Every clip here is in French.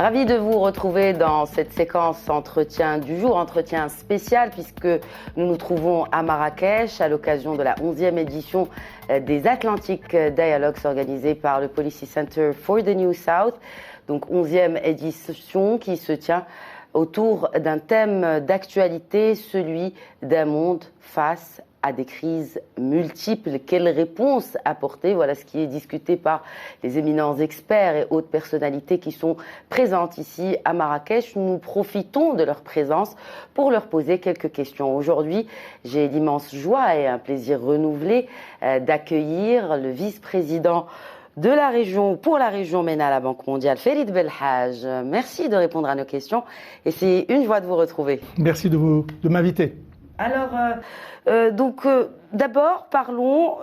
Ravi de vous retrouver dans cette séquence entretien du jour, entretien spécial puisque nous nous trouvons à Marrakech à l'occasion de la 11e édition des Atlantic Dialogues organisée par le Policy Center for the New South. Donc 11e édition qui se tient autour d'un thème d'actualité, celui d'un monde face à des crises multiples. Quelles réponses apporter? Voilà ce qui est discuté par les éminents experts et hautes personnalités qui sont présentes ici à Marrakech. Nous profitons de leur présence pour leur poser quelques questions. Aujourd'hui, j'ai l'immense joie et un plaisir renouvelé d'accueillir le vice-président de la région, pour la région MENA à la Banque mondiale, Farid Belhaj. Merci de répondre à nos questions et c'est une joie de vous retrouver. Merci de m'inviter. Alors, d'abord, parlons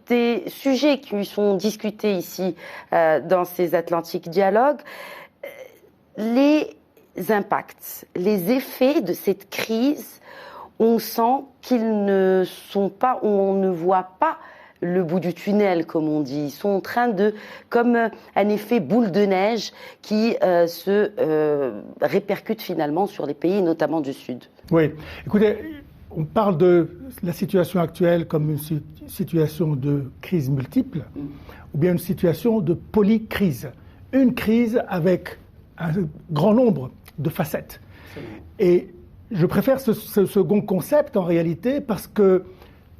des sujets qui sont discutés ici dans ces Atlantic Dialogues. Les impacts, les effets de cette crise, on sent qu'ils ne sont pas, on ne voit pas le bout du tunnel, comme on dit. Ils sont en train de, comme un effet boule de neige qui se répercute finalement sur les pays, notamment du Sud. Oui, écoutez, on parle de la situation actuelle comme une situation de crise multiple ou bien une situation de polycrise. Une crise avec un grand nombre de facettes. Et je préfère ce second concept en réalité parce que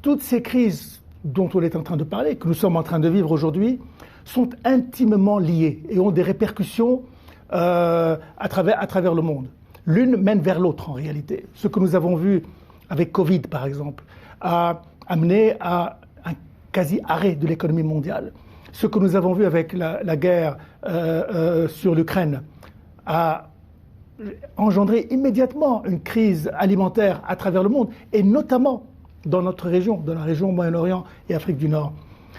toutes ces crises dont on est en train de parler, que nous sommes en train de vivre aujourd'hui, sont intimement liées et ont des répercussions à travers le monde. L'une mène vers l'autre en réalité. Ce que nous avons vu avec Covid, par exemple, a amené à un quasi-arrêt de l'économie mondiale. Ce que nous avons vu avec la guerre sur l'Ukraine a engendré immédiatement une crise alimentaire à travers le monde, et notamment dans notre région, dans la région Moyen-Orient et Afrique du Nord.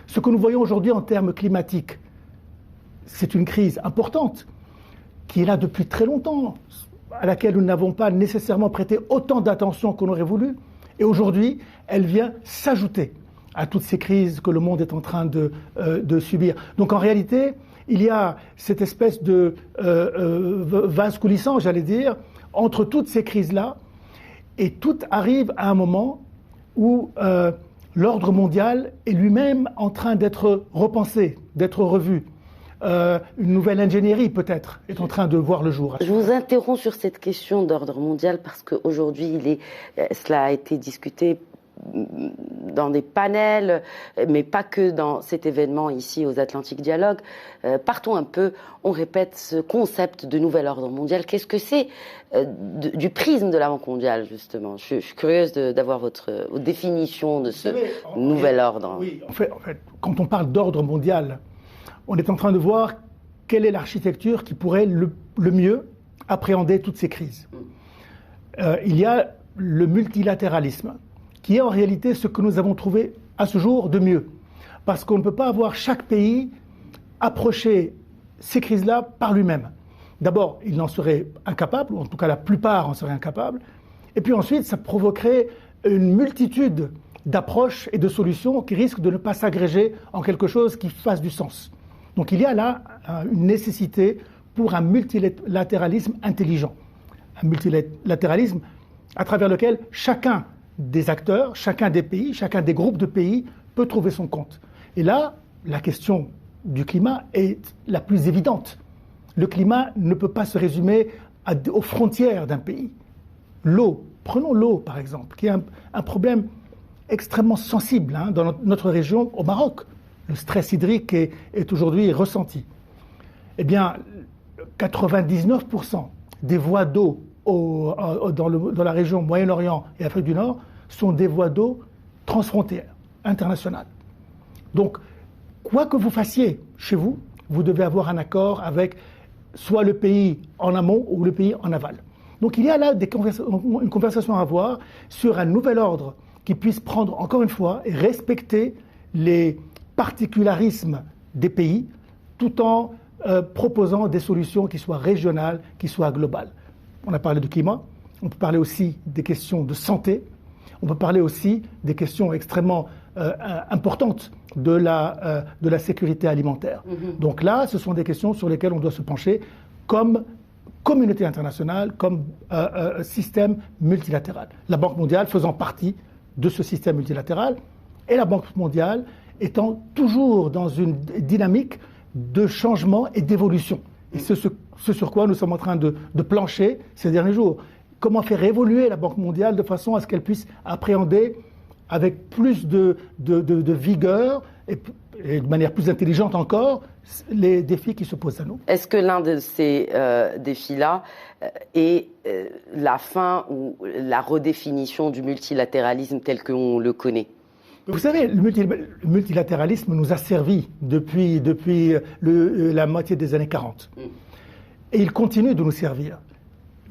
Ce que nous voyons aujourd'hui en termes climatiques, c'est une crise importante qui est là depuis très longtemps, à laquelle nous n'avons pas nécessairement prêté autant d'attention qu'on aurait voulu. Et aujourd'hui, elle vient s'ajouter à toutes ces crises que le monde est en train de subir. Donc en réalité, il y a cette espèce de vase coulissant, j'allais dire, entre toutes ces crises-là, et tout arrive à un moment où l'ordre mondial est lui-même en train d'être repensé, d'être revu. Une nouvelle ingénierie, peut-être, est en train de voir le jour. Je vous interromps sur cette question d'ordre mondial parce qu'aujourd'hui, cela a été discuté dans des panels, mais pas que dans cet événement ici aux Atlantic Dialogues. Partons un peu, on répète ce concept de nouvel ordre mondial. Qu'est-ce que c'est du prisme de la Banque mondiale, justement? Je suis curieuse d'avoir votre définition de ce nouvel ordre. Oui, en fait, quand on parle d'ordre mondial, on est en train de voir quelle est l'architecture qui pourrait le mieux appréhender toutes ces crises. Il y a le multilatéralisme, qui est en réalité ce que nous avons trouvé à ce jour de mieux. Parce qu'on ne peut pas avoir chaque pays approcher ces crises-là par lui-même. D'abord, il en serait incapable, ou en tout cas la plupart en seraient incapables. Et puis ensuite, ça provoquerait une multitude d'approches et de solutions qui risquent de ne pas s'agréger en quelque chose qui fasse du sens. Donc il y a là une nécessité pour un multilatéralisme intelligent. Un multilatéralisme à travers lequel chacun des acteurs, chacun des pays, chacun des groupes de pays peut trouver son compte. Et là, la question du climat est la plus évidente. Le climat ne peut pas se résumer aux frontières d'un pays. L'eau, prenons l'eau par exemple, qui est un problème extrêmement sensible dans notre région, au Maroc. Le stress hydrique est aujourd'hui ressenti. Eh bien, 99% des voies d'eau dans la région Moyen-Orient et Afrique du Nord sont des voies d'eau transfrontières, internationales. Donc, quoi que vous fassiez chez vous, vous devez avoir un accord avec soit le pays en amont ou le pays en aval. Donc il y a là une conversation à avoir sur un nouvel ordre qui puisse prendre, encore une fois, et respecter les particularismes des pays, tout en proposant des solutions qui soient régionales, qui soient globales. On a parlé du climat, on peut parler aussi des questions de santé, on peut parler aussi des questions extrêmement importantes de la sécurité alimentaire. Donc là, ce sont des questions sur lesquelles on doit se pencher, comme communauté internationale, comme système multilatéral. La Banque mondiale faisant partie de ce système multilatéral, et la Banque mondiale étant toujours dans une dynamique de changement et d'évolution. Et c'est ce sur quoi nous sommes en train de plancher ces derniers jours. Comment faire évoluer la Banque mondiale de façon à ce qu'elle puisse appréhender avec plus de vigueur et de manière plus intelligente encore les défis qui se posent à nous. Est-ce que l'un de ces défis-là est la fin ou la redéfinition du multilatéralisme tel qu'on le connaît ? Vous savez, le multilatéralisme nous a servi depuis la moitié des années 40. Et il continue de nous servir.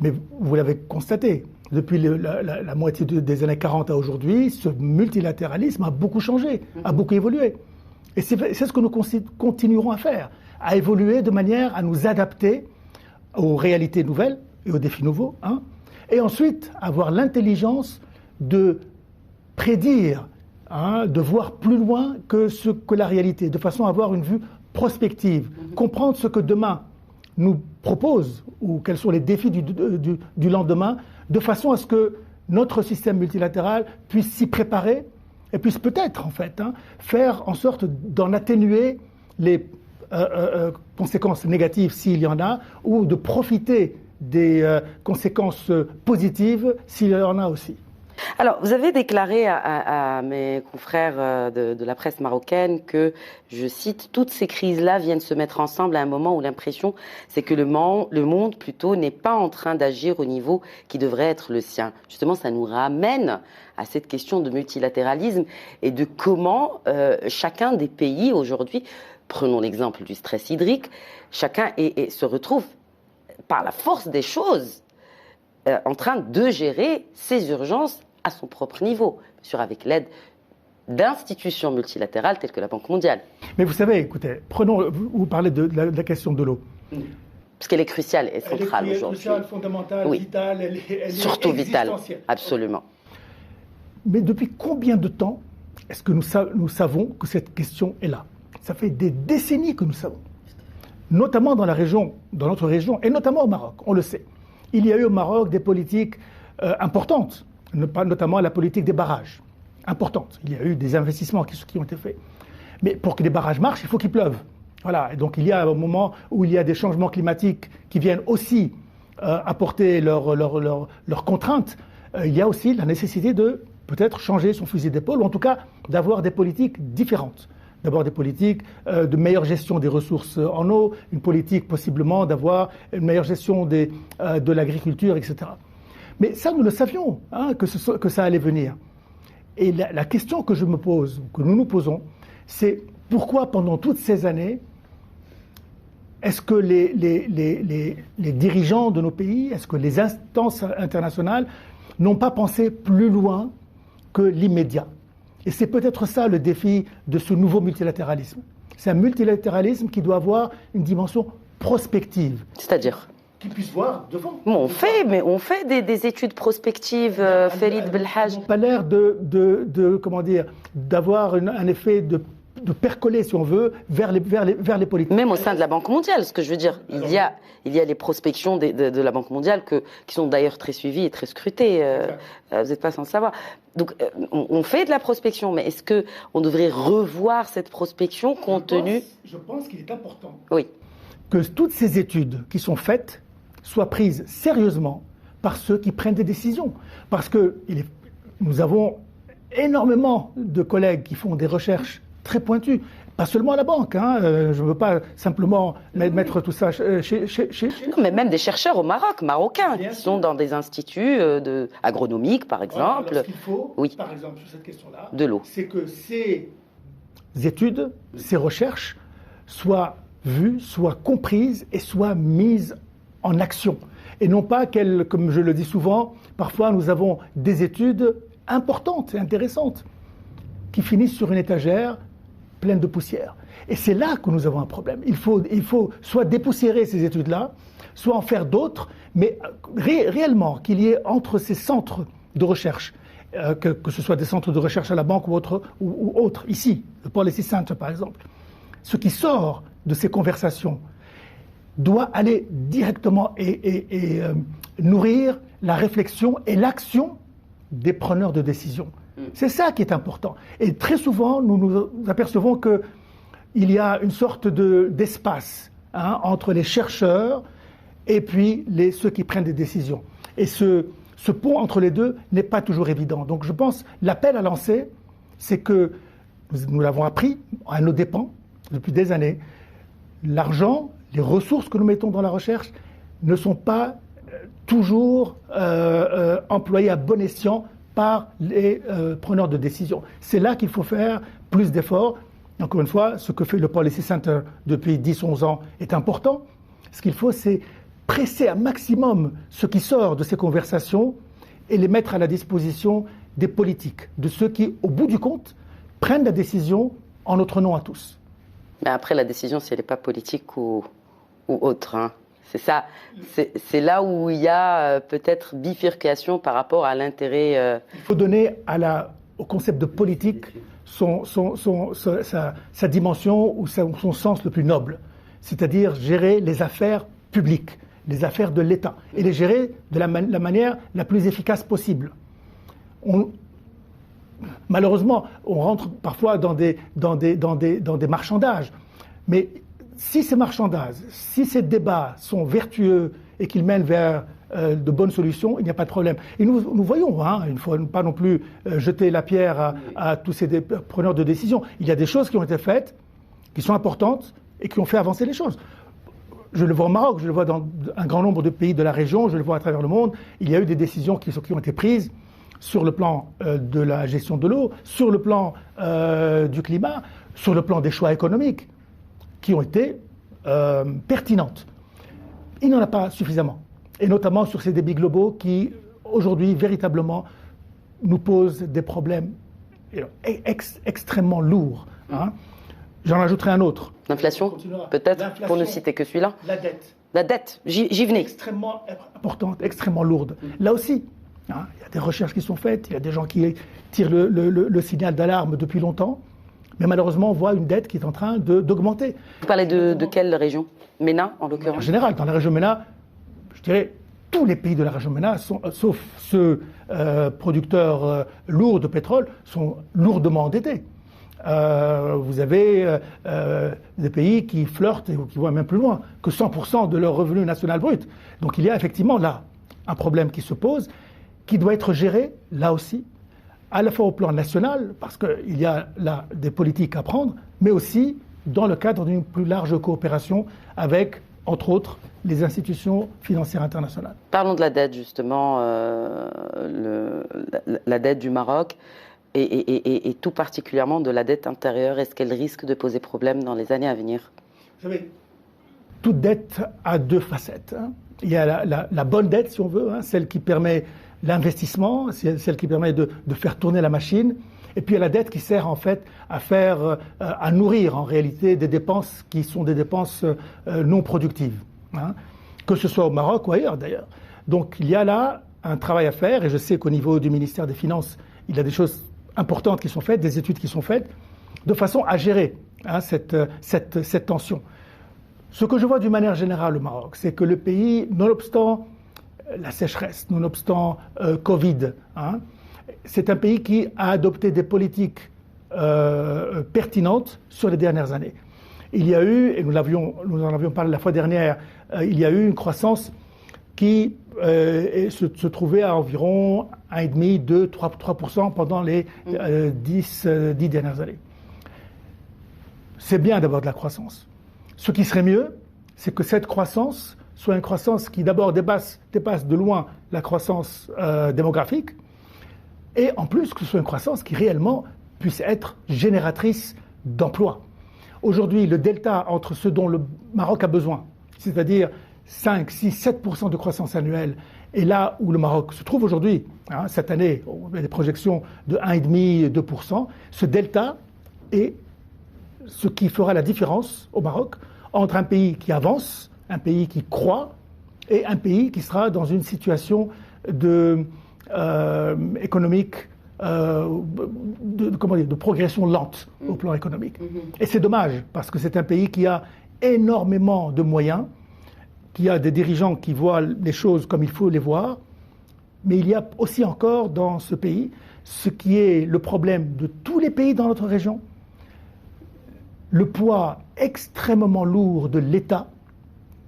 Mais vous l'avez constaté, depuis la moitié des années 40 à aujourd'hui, ce multilatéralisme a beaucoup changé, a beaucoup évolué. Et c'est ce que nous continuerons à faire, à évoluer de manière à nous adapter aux réalités nouvelles et aux défis nouveaux. Et ensuite, avoir l'intelligence de prédire, de voir plus loin que la réalité, de façon à avoir une vue prospective, comprendre ce que demain nous propose ou quels sont les défis du lendemain, de façon à ce que notre système multilatéral puisse s'y préparer et puisse peut-être, en fait, faire en sorte d'en atténuer les conséquences négatives s'il y en a, ou de profiter des conséquences positives s'il y en a aussi. Alors, vous avez déclaré à mes confrères de la presse marocaine que, je cite, toutes ces crises-là viennent se mettre ensemble à un moment où l'impression, c'est que le monde, plutôt, n'est pas en train d'agir au niveau qui devrait être le sien. Justement, ça nous ramène à cette question de multilatéralisme et de comment chacun des pays aujourd'hui, prenons l'exemple du stress hydrique, chacun se retrouve par la force des choses en train de gérer ces urgences à son propre niveau, bien sûr avec l'aide d'institutions multilatérales telles que la Banque mondiale. Mais vous savez, écoutez, vous parlez de la question de l'eau. Parce qu'elle est cruciale et centrale aujourd'hui. Elle est cruciale, fondamentale, oui. Vitale, elle surtout est vitale, absolument. Mais depuis combien de temps est-ce que nous savons que cette question est là ? Ça fait des décennies que nous savons. Notamment dans notre région, et notamment au Maroc, on le sait. Il y a eu au Maroc des politiques importantes, notamment la politique des barrages, importante. Il y a eu des investissements qui ont été faits. Mais pour que les barrages marchent, il faut qu'il pleuve. Voilà. Et donc il y a un moment où il y a des changements climatiques qui viennent aussi apporter leurs contraintes. Il y a aussi la nécessité de peut-être changer son fusil d'épaule, ou en tout cas d'avoir des politiques différentes. D'abord des politiques de meilleure gestion des ressources en eau, une politique possiblement d'avoir une meilleure gestion de l'agriculture, etc. Mais ça, nous le savions, que ça allait venir. Et la question que je me pose, que nous nous posons, c'est pourquoi pendant toutes ces années, est-ce que les dirigeants de nos pays, est-ce que les instances internationales n'ont pas pensé plus loin que l'immédiat ? Et c'est peut-être ça le défi de ce nouveau multilatéralisme. C'est un multilatéralisme qui doit avoir une dimension prospective. C'est-à-dire ? Qui puisse voir devant. On fait des études prospectives, Farid Belhaj. Ils n'ont pas l'air d'avoir un effet de percoler, si on veut, vers les politiques. Même au sein de la Banque mondiale, ce que je veux dire. Il y a les prospections de la Banque mondiale qui sont d'ailleurs très suivies et très scrutées. Vous n'êtes pas sans le savoir. Donc, on fait de la prospection, mais est-ce qu'on devrait revoir cette prospection compte tenu... Je pense qu'il est important que toutes ces études qui sont faites soient prises sérieusement par ceux qui prennent des décisions. Parce que nous avons énormément de collègues qui font des recherches très pointues, pas seulement à la banque. Je ne veux pas simplement mettre tout ça chez... Non, mais même des chercheurs au Maroc, marocains, qui sont dans des instituts agronomiques, par exemple. Alors, ce qu'il faut, par exemple, sur cette question-là, de l'eau, c'est que ces études, ces recherches soient vues, soient comprises et soient mises en action. Et non pas comme je le dis souvent, parfois nous avons des études importantes et intéressantes qui finissent sur une étagère pleine de poussière. Et c'est là que nous avons un problème. Il faut soit dépoussiérer ces études-là, soit en faire d'autres, mais réellement qu'il y ait entre ces centres de recherche, que ce soit des centres de recherche à la banque ou autres, ici, le Policy Center par exemple, ce qui sort de ces conversations, doit aller directement et nourrir la réflexion et l'action des preneurs de décision. C'est ça qui est important. Et très souvent, nous nous apercevons qu'il y a une sorte d'espace entre les chercheurs et puis ceux qui prennent des décisions. Et ce pont entre les deux n'est pas toujours évident. Donc je pense l'appel à lancer, c'est que nous l'avons appris à nos dépens depuis des années. L'argent, les ressources que nous mettons dans la recherche ne sont pas toujours employées à bon escient par les preneurs de décision. C'est là qu'il faut faire plus d'efforts. Encore une fois, ce que fait le Policy Center depuis 10-11 ans est important. Ce qu'il faut, c'est presser un maximum ce qui sort de ces conversations et les mettre à la disposition des politiques, de ceux qui, au bout du compte, prennent la décision en notre nom à tous. Mais après, la décision, si elle n'est pas politique ou autre, c'est ça. C'est là où il y a peut-être bifurcation par rapport à l'intérêt. Il faut donner au concept de politique sa dimension ou son sens le plus noble, c'est-à-dire gérer les affaires publiques, les affaires de l'État, et les gérer de la manière la plus efficace possible. Malheureusement, on rentre parfois dans des marchandages, mais si ces marchandages, si ces débats sont vertueux et qu'ils mènent vers de bonnes solutions, il n'y a pas de problème. Et nous voyons, il ne faut pas non plus jeter la pierre à tous ces preneurs de décision. Il y a des choses qui ont été faites, qui sont importantes et qui ont fait avancer les choses. Je le vois au Maroc, je le vois dans un grand nombre de pays de la région, je le vois à travers le monde. Il y a eu des décisions qui ont été prises sur le plan de la gestion de l'eau, sur le plan du climat, sur le plan des choix économiques, qui ont été pertinentes. Il n'y en a pas suffisamment, et notamment sur ces débits globaux qui, aujourd'hui, véritablement, nous posent des problèmes extrêmement lourds. J'en ajouterai un autre. L'inflation, peut-être, pour ne citer que celui-là. La dette. La dette, j'y venais. Extrêmement importante, extrêmement lourde. Là aussi, il y a des recherches qui sont faites, il y a des gens qui tirent le signal d'alarme depuis longtemps, mais malheureusement, on voit une dette qui est en train d'augmenter. Vous parlez de quelle région? MENA, en l'occurrence? En général, dans la région MENA, je dirais, tous les pays de la région MENA, sauf ceux producteurs lourds de pétrole, sont lourdement endettés. Vous avez des pays qui flirtent et qui vont même plus loin que 100% de leur revenu national brut. Donc il y a effectivement là un problème qui se pose, qui doit être géré là aussi, à la fois au plan national, parce qu'il y a là des politiques à prendre, mais aussi dans le cadre d'une plus large coopération avec, entre autres, les institutions financières internationales. Parlons de la dette justement, la dette du Maroc. Et tout particulièrement de la dette intérieure, est-ce qu'elle risque de poser problème dans les années à venir? Vous savez, toute dette a deux facettes. Il y a la bonne dette, si on veut, celle qui permet l'investissement, celle qui permet de faire tourner la machine. Et puis il y a la dette qui sert en fait à nourrir en réalité des dépenses qui sont des dépenses non productives, que ce soit au Maroc ou ailleurs d'ailleurs. Donc il y a là un travail à faire, et je sais qu'au niveau du ministère des Finances, il y a des choses importantes qui sont faites, des études qui sont faites, de façon à gérer cette tension. Ce que je vois d'une manière générale au Maroc, c'est que le pays, nonobstant la sécheresse, nonobstant Covid, c'est un pays qui a adopté des politiques pertinentes sur les dernières années. Il y a eu, et nous en avions parlé la fois dernière, il y a eu une croissance qui se trouvait à environ 1,5, 2, 3% pendant les 10 dernières années. C'est bien d'avoir de la croissance. Ce qui serait mieux, c'est que cette croissance soit une croissance qui d'abord dépasse de loin la croissance démographique, et en plus que ce soit une croissance qui réellement puisse être génératrice d'emplois. Aujourd'hui, le delta entre ce dont le Maroc a besoin, c'est-à-dire 5, 6, 7% de croissance annuelle, et là où le Maroc se trouve aujourd'hui, cette année, on a des projections de 1,5, 2%, ce delta est ce qui fera la différence au Maroc entre un pays qui avance, un pays qui croît, et un pays qui sera dans une situation économique, de progression lente au plan économique. Et c'est dommage, parce que c'est un pays qui a énormément de moyens qu'il y a des dirigeants qui voient les choses comme il faut les voir, mais il y a aussi encore dans ce pays ce qui est le problème de tous les pays dans notre région, le poids extrêmement lourd de l'État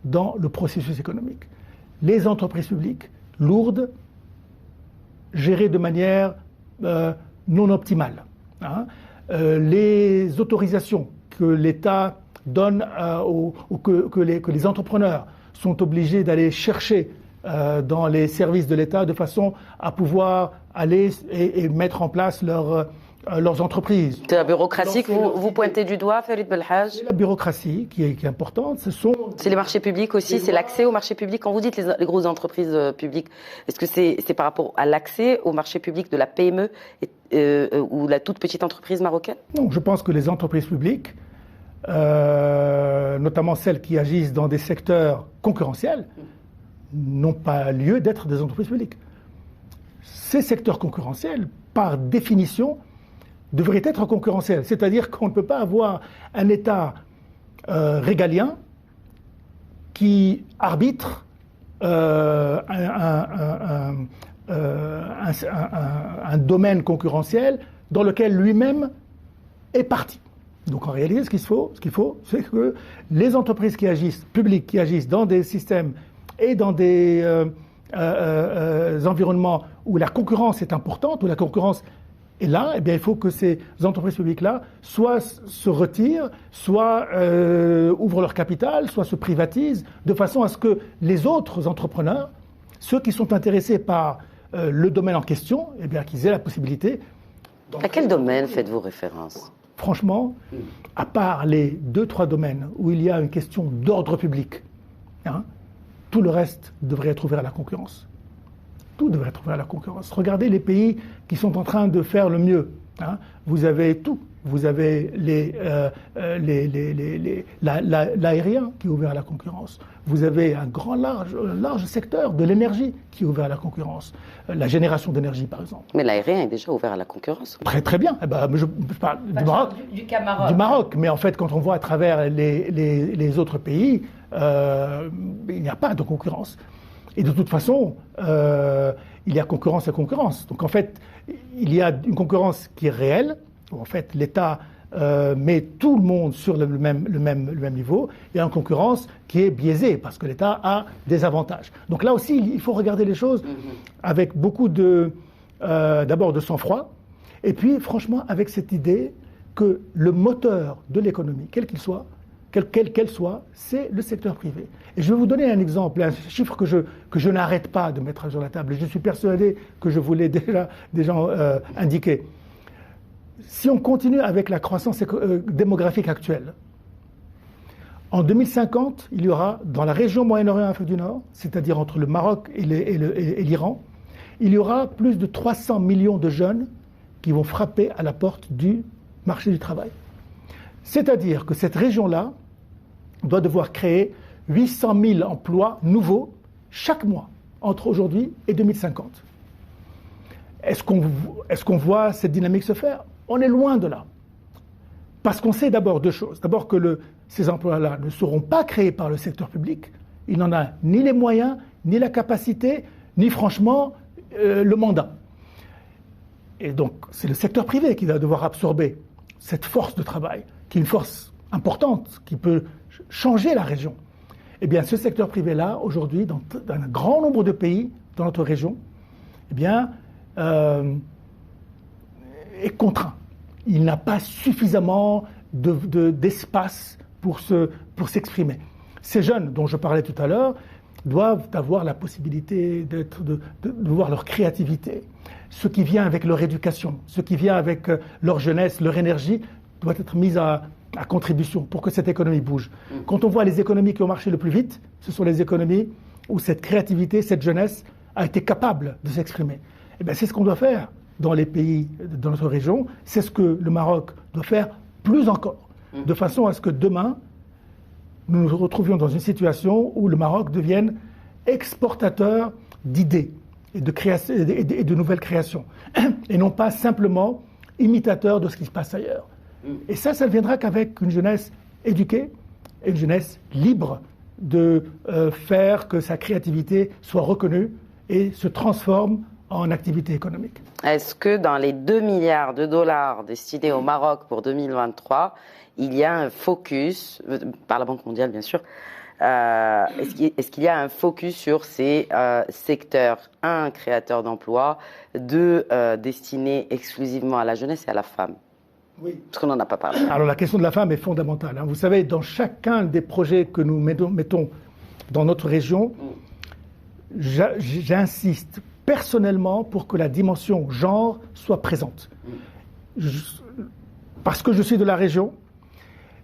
dans le processus économique. Les entreprises publiques lourdes, gérées de manière non optimale. Les autorisations que l'État donne que les entrepreneurs sont obligés d'aller chercher dans les services de l'État de façon à pouvoir aller et mettre en place leurs entreprises. C'est la bureaucratie que vous pointez du doigt, Farid Belhaj? C'est la bureaucratie qui est importante. C'est les marchés publics aussi, c'est l'accès aux marchés publics. Quand vous dites les grosses entreprises publiques, est-ce que c'est par rapport à l'accès aux marchés publics de la PME ou la toute petite entreprise marocaine? Non, je pense que les entreprises publiques, notamment celles qui agissent dans des secteurs concurrentiels, n'ont pas lieu d'être des entreprises publiques. Ces secteurs concurrentiels, par définition, devraient être concurrentiels. C'est-à-dire qu'on ne peut pas avoir un État régalien qui arbitre un domaine concurrentiel dans lequel lui-même est parti. Donc en réalité, ce qu'il faut, c'est que les entreprises qui agissent, publiques qui agissent dans des systèmes et dans des environnements où la concurrence est importante, où la concurrence est là, eh bien, il faut que ces entreprises publiques-là soit se retirent, soit ouvrent leur capital, soit se privatisent, de façon à ce que les autres entrepreneurs, ceux qui sont intéressés par le domaine en question, eh bien, qu'ils aient la possibilité. À quel domaine faites-vous référence? Franchement, à part les 2-3 domaines où il y a une question d'ordre public, tout le reste devrait être ouvert à la concurrence. Tout devrait être ouvert à la concurrence. Regardez les pays qui sont en train de faire le mieux. Vous avez tout. Vous avez l'aérien qui est ouvert à la concurrence. Vous avez un large secteur de l'énergie qui est ouvert à la concurrence. La génération d'énergie, par exemple. Mais l'aérien est déjà ouvert à la concurence. Très très bien. Je parle du Maroc. Du Maroc. Mais en fait, quand on voit à travers les autres pays, il n'y a pas de concurrence. Et de toute façon, il y a concurrence à concurrence. Donc en fait, il y a une concurrence qui est réelle, où en fait l'État met tout le monde sur le même niveau, et une concurrence qui est biaisée, parce que l'État a des avantages. Donc là aussi, il faut regarder les choses avec beaucoup d'abord de sang-froid, et puis franchement avec cette idée que le moteur de l'économie, quel qu'il soit, quelle soit, c'est le secteur privé. Et je vais vous donner un exemple, un chiffre que je n'arrête pas de mettre sur la table. Et je suis persuadé que je vous l'ai déjà indiqué. Si on continue avec la croissance démographique actuelle, en 2050, il y aura, dans la région Moyen-Orient et Afrique du Nord, c'est-à-dire entre le Maroc et l'Iran, il y aura plus de 300 millions de jeunes qui vont frapper à la porte du marché du travail. C'est-à-dire que cette région-là doit devoir créer 800 000 emplois nouveaux chaque mois, entre aujourd'hui et 2050. Est-ce qu'on voit cette dynamique se faire? On est loin de là. Parce qu'on sait d'abord deux choses. D'abord que ces emplois-là ne seront pas créés par le secteur public. Il n'en a ni les moyens, ni la capacité, ni franchement le mandat. Et donc, c'est le secteur privé qui va devoir absorber cette force de travail, qui est une force importante, qui peut changer la région. Eh bien, ce secteur privé-là, aujourd'hui, dans un grand nombre de pays dans notre région, eh bien, est contraint. Il n'a pas suffisamment d'espace pour s'exprimer. Ces jeunes dont je parlais tout à l'heure doivent avoir la possibilité de voir leur créativité. Ce qui vient avec leur éducation, ce qui vient avec leur jeunesse, leur énergie, doit être mis à contribution pour que cette économie bouge. Quand on voit les économies qui ont marché le plus vite, ce sont les économies où cette créativité, cette jeunesse a été capable de s'exprimer. Et bien, c'est ce qu'on doit faire dans les pays de notre région, c'est ce que le Maroc doit faire plus encore, de façon à ce que demain, nous nous retrouvions dans une situation où le Maroc devienne exportateur d'idées et de nouvelles créations, et non pas simplement imitateur de ce qui se passe ailleurs. Et ça ne viendra qu'avec une jeunesse éduquée et une jeunesse libre de faire que sa créativité soit reconnue et se transforme en activité économique. Est-ce que dans les 2 milliards de dollars destinés au Maroc pour 2023, il y a un focus, par la Banque mondiale bien sûr, est-ce qu'il y a un focus sur ces secteurs, 1, créateurs d'emplois, 2, destinés exclusivement à la jeunesse et à la femme? Oui. Parce qu'on n'en a pas parlé. Alors la question de la femme est fondamentale. Vous savez, dans chacun des projets que nous mettons dans notre région, j'insiste personnellement pour que la dimension genre soit présente. Parce que je suis de la région,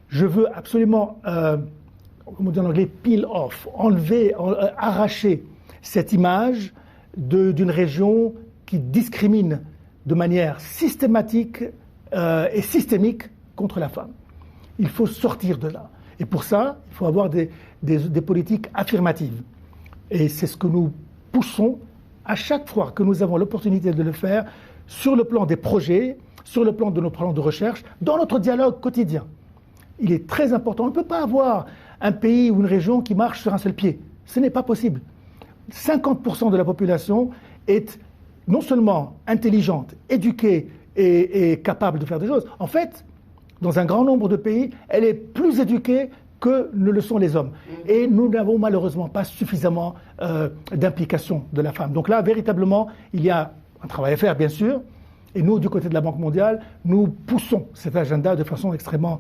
je veux absolument, comment dire en anglais, peel off, enlever, arracher cette image d'une région qui discrimine de manière systématique et systémique contre la femme. Il faut sortir de là. Et pour ça, il faut avoir des politiques affirmatives. Et c'est ce que nous poussons à chaque fois que nous avons l'opportunité de le faire sur le plan des projets, sur le plan de nos plans de recherche, dans notre dialogue quotidien. Il est très important. On ne peut pas avoir un pays ou une région qui marche sur un seul pied. Ce n'est pas possible. 50% de la population est non seulement intelligente, éduquée et capable de faire des choses. En fait, dans un grand nombre de pays, elle est plus éduquée que ne le sont les hommes. Et nous n'avons malheureusement pas suffisamment d'implication de la femme. Donc là, véritablement, il y a un travail à faire, bien sûr. Et nous, du côté de la Banque mondiale, nous poussons cet agenda de façon extrêmement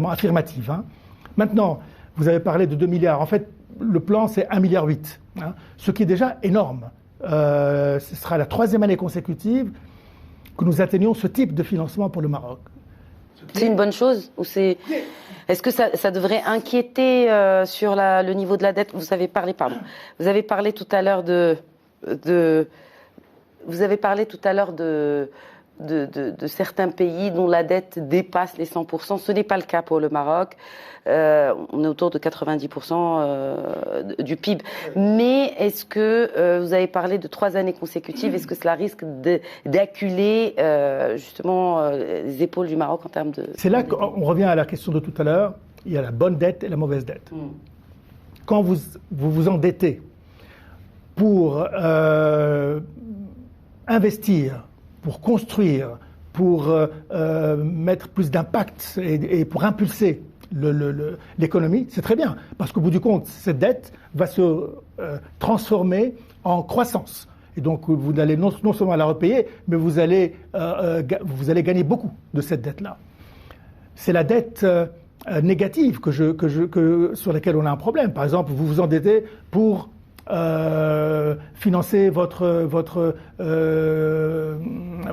affirmative. Maintenant, vous avez parlé de 2 milliards. En fait, le plan, c'est 1,8 milliard, ce qui est déjà énorme. Ce sera la 3e année consécutive que nous atteignons ce type de financement pour le Maroc. C'est une bonne chose ou c'est... Est-ce que ça devrait inquiéter sur le niveau de la dette? Vous avez parlé tout à l'heure de certains pays dont la dette dépasse les 100%. Ce n'est pas le cas pour le Maroc. On est autour de 90% du PIB. Mais est-ce que vous avez parlé de 3 années consécutives? Est-ce que cela risque d'acculer justement les épaules du Maroc en termes de... C'est là qu'on revient à la question de tout à l'heure. Il y a la bonne dette et la mauvaise dette. Quand vous vous endettez pour investir, pour construire, pour mettre plus d'impact et pour impulser l'économie, c'est très bien. Parce qu'au bout du compte, cette dette va se transformer en croissance. Et donc, vous allez non seulement la repayer, mais vous allez gagner beaucoup de cette dette-là. C'est la dette négative sur laquelle on a un problème. Par exemple, vous vous endettez pour financer votre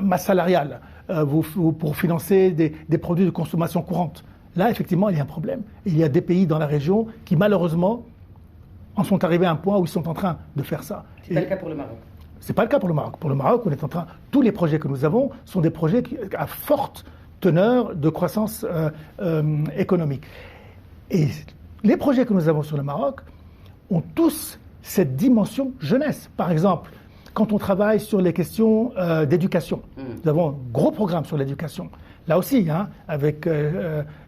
masse salariale, pour financer des produits de consommation courante. Là, effectivement, il y a un problème. Il y a des pays dans la région qui, malheureusement, en sont arrivés à un point où ils sont en train de faire ça. C'est pas le cas pour le Maroc. C'est pas le cas pour le Maroc. Pour le Maroc, on est en train. Tous les projets que nous avons sont des projets à forte teneur de croissance économique. Et les projets que nous avons sur le Maroc ont tous cette dimension jeunesse. Par exemple, quand on travaille sur les questions d'éducation, nous avons un gros programme sur l'éducation. Là aussi, avec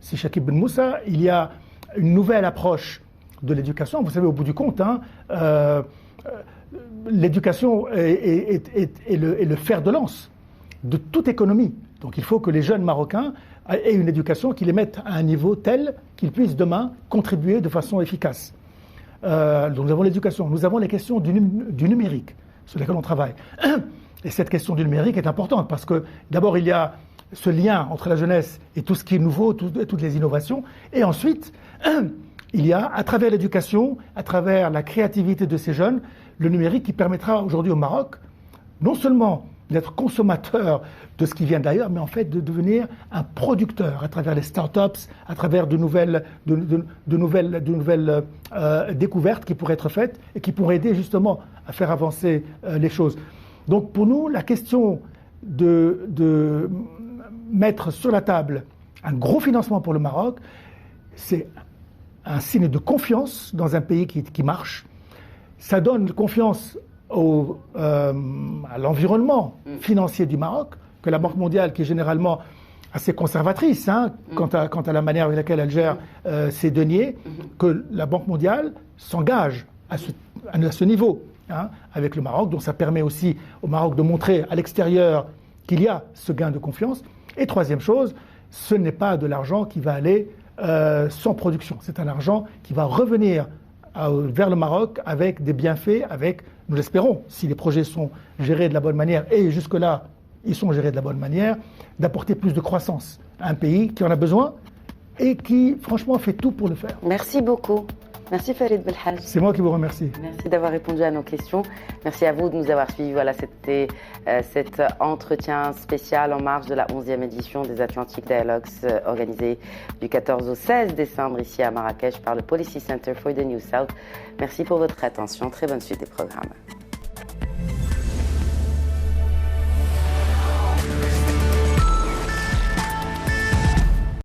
Shakib Ben Moussa, il y a une nouvelle approche de l'éducation. Vous savez, au bout du compte, l'éducation est le fer de lance de toute économie. Donc il faut que les jeunes Marocains aient une éducation qui les mette à un niveau tel qu'ils puissent demain contribuer de façon efficace. Donc nous avons l'éducation. Nous avons les questions du numérique sur lesquelles on travaille. Et cette question du numérique est importante parce que d'abord il y a ce lien entre la jeunesse et tout ce qui est nouveau, toutes les innovations. Et ensuite, il y a, à travers l'éducation, à travers la créativité de ces jeunes, le numérique qui permettra aujourd'hui au Maroc non seulement d'être consommateur de ce qui vient d'ailleurs, mais en fait de devenir un producteur à travers les start-ups, à travers de nouvelles découvertes qui pourraient être faites et qui pourraient aider justement à faire avancer les choses. Donc pour nous, la question de mettre sur la table un gros financement pour le Maroc, c'est un signe de confiance dans un pays qui marche. Ça donne confiance à l'environnement financier du Maroc, que la Banque mondiale, qui généralement assez conservatrice quant à la manière avec laquelle elle gère ses deniers, que la Banque mondiale s'engage à ce niveau avec le Maroc. Donc ça permet aussi au Maroc de montrer à l'extérieur qu'il y a ce gain de confiance. Et troisième chose, ce n'est pas de l'argent qui va aller sans production. C'est un argent qui va revenir vers le Maroc avec des bienfaits, avec, nous l'espérons, si les projets sont gérés de la bonne manière, et jusque-là, ils sont gérés de la bonne manière, d'apporter plus de croissance à un pays qui en a besoin et qui, franchement, fait tout pour le faire. Merci beaucoup. Merci Farid Belhaj. C'est moi qui vous remercie. Merci d'avoir répondu à nos questions. Merci à vous de nous avoir suivis. Voilà, c'était cet entretien spécial en marge de la 11e édition des Atlantic Dialogues organisé du 14 au 16 décembre ici à Marrakech par le Policy Center for the New South. Merci pour votre attention. Très bonne suite des programmes.